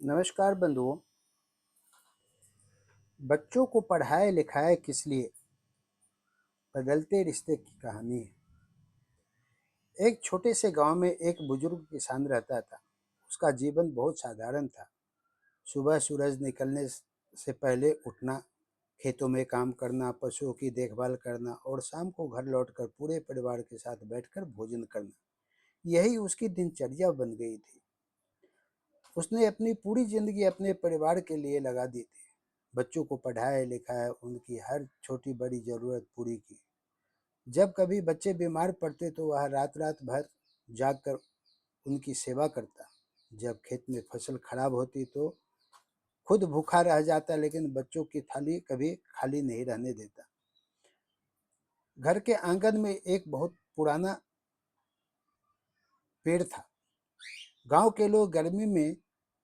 नमस्कार बंधुओं। बच्चों को पढ़ाए लिखाए किस लिए, बदलते रिश्ते की कहानी है। एक छोटे से गांव में एक बुजुर्ग किसान रहता था। उसका जीवन बहुत साधारण था। सुबह सूरज निकलने से पहले उठना, खेतों में काम करना, पशुओं की देखभाल करना और शाम को घर लौटकर पूरे परिवार के साथ बैठकर भोजन करना, यही उसकी दिनचर्या बन गई थी। उसने अपनी पूरी जिंदगी अपने परिवार के लिए लगा दी थी। बच्चों को पढ़ाया लिखाया, उनकी हर छोटी बड़ी जरूरत पूरी की। जब कभी बच्चे बीमार पड़ते तो वह रात रात भर जागकर उनकी सेवा करता। जब खेत में फसल खराब होती तो खुद भूखा रह जाता, लेकिन बच्चों की थाली कभी खाली नहीं रहने देता। घर के आंगन में एक बहुत पुराना पेड़ था। गांव के लोग गर्मी में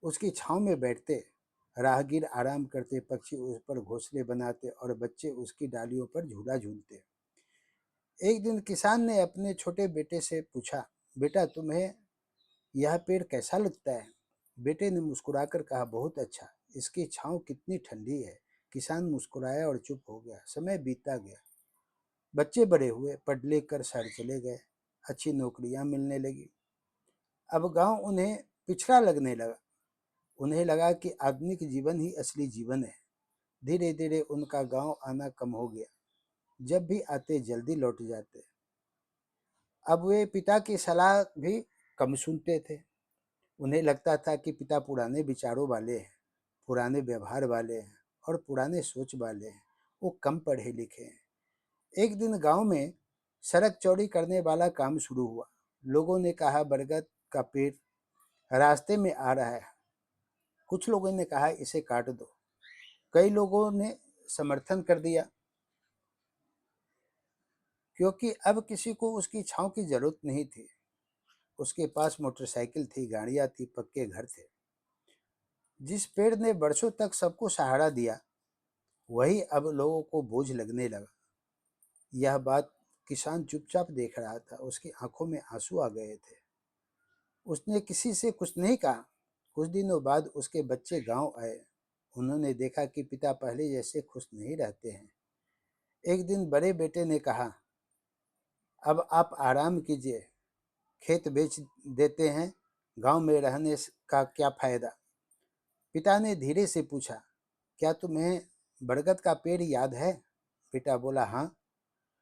उसकी छांव में बैठते, राहगीर आराम करते, पक्षी उस पर घोंसले बनाते और बच्चे उसकी डालियों पर झूला झूलते। एक दिन किसान ने अपने छोटे बेटे से पूछा, बेटा तुम्हें यह पेड़ कैसा लगता है? बेटे ने मुस्कुराकर कहा, बहुत अच्छा, इसकी छांव कितनी ठंडी है। किसान मुस्कुराया और चुप हो गया। समय बीतता गया। बच्चे बड़े हुए, पढ़ लिख कर शहर चले गए। अच्छी नौकरियां मिलने लगी। अब गांव उन्हें पिछड़ा लगने लगा। उन्हें लगा कि आधुनिक जीवन ही असली जीवन है। धीरे धीरे उनका गांव आना कम हो गया। जब भी आते जल्दी लौट जाते। अब वे पिता की सलाह भी कम सुनते थे। उन्हें लगता था कि पिता पुराने विचारों वाले हैं, पुराने व्यवहार वाले हैं और पुराने सोच वाले हैं। वो कम पढ़े लिखे हैं। एक दिन गांव में सड़क चौड़ी करने वाला काम शुरू हुआ। लोगों ने कहा, बरगद का पेड़ रास्ते में आ रहा है। कुछ लोगों ने कहा, इसे काट दो। कई लोगों ने समर्थन कर दिया, क्योंकि अब किसी को उसकी छांव की जरूरत नहीं थी। उसके पास मोटरसाइकिल थी, गाड़ियां थी, पक्के घर थे। जिस पेड़ ने वर्षों तक सबको सहारा दिया, वही अब लोगों को बोझ लगने लगा। यह बात किसान चुपचाप देख रहा था। उसकी आंखों में आंसू आ गए थे। उसने किसी से कुछ नहीं कहा। कुछ दिनों बाद उसके बच्चे गांव आए। उन्होंने देखा कि पिता पहले जैसे खुश नहीं रहते हैं। एक दिन बड़े बेटे ने कहा, अब आप आराम कीजिए, खेत बेच देते हैं, गांव में रहने का क्या फायदा? पिता ने धीरे से पूछा, क्या तुम्हें बरगद का पेड़ याद है? बेटा बोला, हाँ,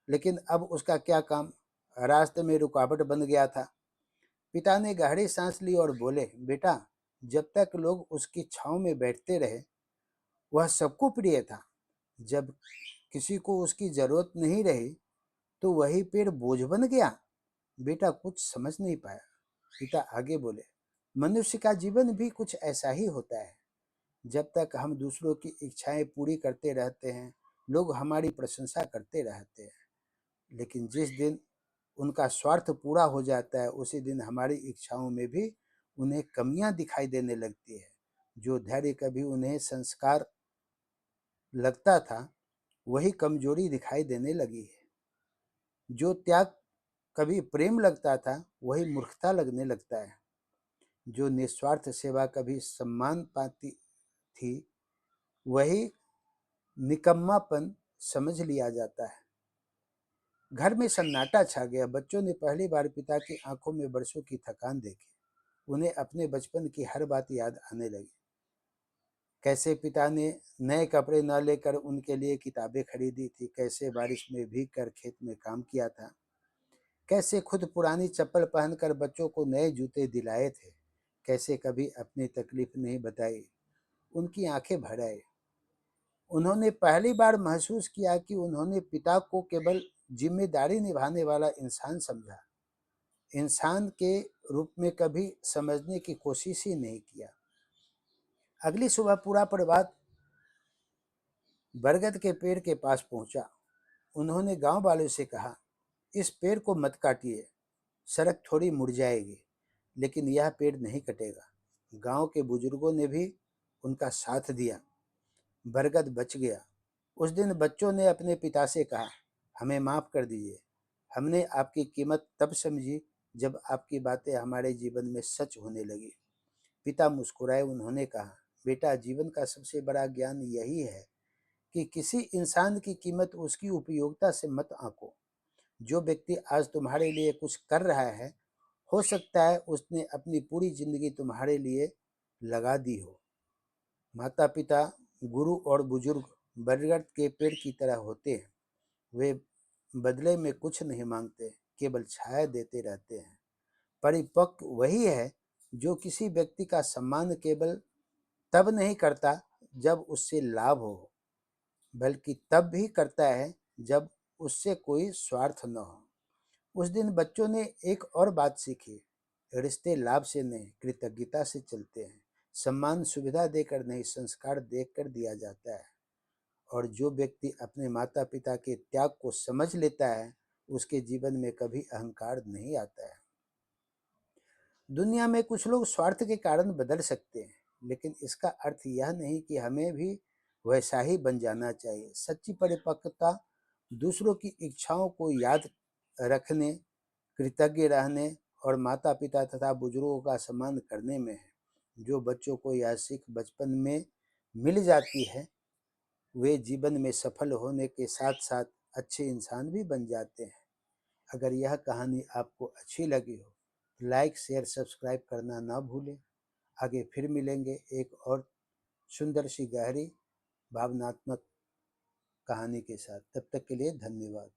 लेकिन अब उसका क्या काम? रास्ते में रुकावट बन गया था। पिता ने गहरी सांस ली और बोले, बेटा, जब तक लोग उसकी छांव में बैठते रहे, वह सबको प्रिय था। जब किसी को उसकी जरूरत नहीं रही, तो वही पेड़ बोझ बन गया। बेटा कुछ समझ नहीं पाया। पिता आगे बोले, मनुष्य का जीवन भी कुछ ऐसा ही होता है। जब तक हम दूसरों की इच्छाएं पूरी करते रहते हैं, लोग हमारी प्रशंसा करते रहते हैं। लेकिन जिस दिन उनका स्वार्थ पूरा हो जाता है, उसी दिन हमारी इच्छाओं में भी उन्हें कमियां दिखाई देने लगती है। जो धैर्य कभी उन्हें संस्कार लगता था, वही कमजोरी दिखाई देने लगी है। जो त्याग कभी प्रेम लगता था, वही मूर्खता लगने लगता है। जो निस्वार्थ सेवा कभी सम्मान पाती थी, वही निकम्मापन समझ लिया जाता है। घर में सन्नाटा छा गया। बच्चों ने पहली बार पिता की आंखों में बरसों की थकान देखी। उन्हें अपने बचपन की हर बात याद आने लगी। कैसे पिता ने नए कपड़े न लेकर उनके लिए किताबें खरीदी थी, कैसे बारिश में भीग कर खेत में काम किया था, कैसे खुद पुरानी चप्पल पहनकर बच्चों को नए जूते दिलाए थे, कैसे कभी अपनी तकलीफ नहीं बताई। उनकी आंखें भर आई। उन्होंने पहली बार महसूस किया कि उन्होंने पिता को केवल जिम्मेदारी निभाने वाला इंसान समझा, इंसान के रूप में कभी समझने की कोशिश ही नहीं किया। अगली सुबह पूरा परिवार बरगद के पेड़ के पास पहुंचा। उन्होंने गांव वालों से कहा, इस पेड़ को मत काटिए, सड़क थोड़ी मुड़ जाएगी, लेकिन यह पेड़ नहीं कटेगा। गांव के बुजुर्गों ने भी उनका साथ दिया। बरगद बच गया। उस दिन बच्चों ने अपने पिता से कहा, हमें माफ कर दीजिए, हमने आपकी कीमत तब समझी जब आपकी बातें हमारे जीवन में सच होने लगी। पिता मुस्कुराए। उन्होंने कहा, बेटा, जीवन का सबसे बड़ा ज्ञान यही है कि किसी इंसान की कीमत उसकी उपयोगिता से मत आंको। जो व्यक्ति आज तुम्हारे लिए कुछ कर रहा है, हो सकता है उसने अपनी पूरी जिंदगी तुम्हारे लिए लगा दी हो। माता पिता, गुरु और बुजुर्ग बरगद के पेड़ की तरह होते हैं। वे बदले में कुछ नहीं मांगते, केवल छाया देते रहते हैं। परिपक्व वही है जो किसी व्यक्ति का सम्मान केवल तब नहीं करता जब उससे लाभ हो, बल्कि तब भी करता है जब उससे कोई स्वार्थ न हो। उस दिन बच्चों ने एक और बात सीखी, रिश्ते लाभ से नहीं, कृतज्ञता से चलते हैं। सम्मान सुविधा देकर नहीं, संस्कार देकर दिया जाता है। और जो व्यक्ति अपने माता पिता के त्याग को समझ लेता है, उसके जीवन में कभी अहंकार नहीं आता है। दुनिया में कुछ लोग स्वार्थ के कारण बदल सकते हैं, लेकिन इसका अर्थ यह नहीं कि हमें भी वैसा ही बन जाना चाहिए। सच्ची परिपक्वता दूसरों की इच्छाओं को याद रखने, कृतज्ञ रहने और माता पिता तथा बुजुर्गों का सम्मान करने में है। जो बच्चों को यह सीख बचपन में मिल जाती है, वे जीवन में सफल होने के साथ साथ अच्छे इंसान भी बन जाते हैं। अगर यह कहानी आपको अच्छी लगी हो तो लाइक, शेयर, सब्सक्राइब करना ना भूलें। आगे फिर मिलेंगे एक और सुंदर सी गहरी भावनात्मक कहानी के साथ। तब तक के लिए धन्यवाद।